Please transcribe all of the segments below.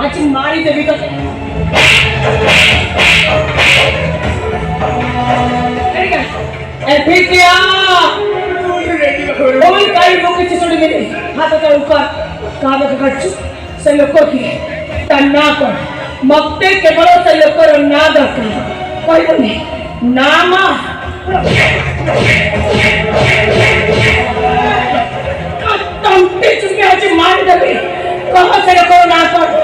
आज मारी देवी तो क्या ओई काही लोकांची सोडी गेली हाताचा उकार कामाचं खर्च सलोकोकी त्यांना पण मग ते केवळ सलोकर ना दाखव पहिली नामा तंते चुकीची मारी देवी कहा सलोकर ना पण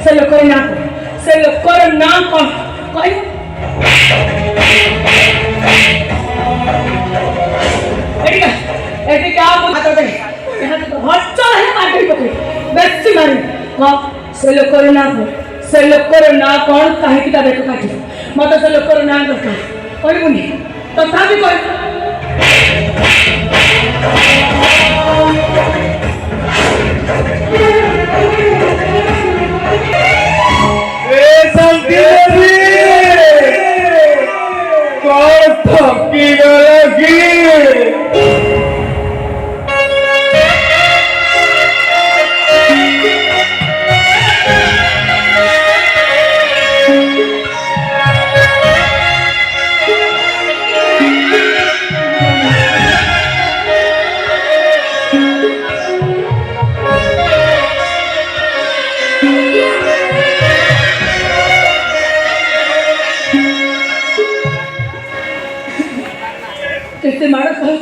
सलोकर ना पण काही ऐसे क्या बात है यहाँ तो हच्चा है मार्केट को बेस्ट मारी हाँ सेलो करो ना कौन काहे की तबे को काटी मत सेलो करो ना दरकार और मुनी तथापि कोई ए संकीर्णी कौन थकी लगी कैसे मारा कहूँ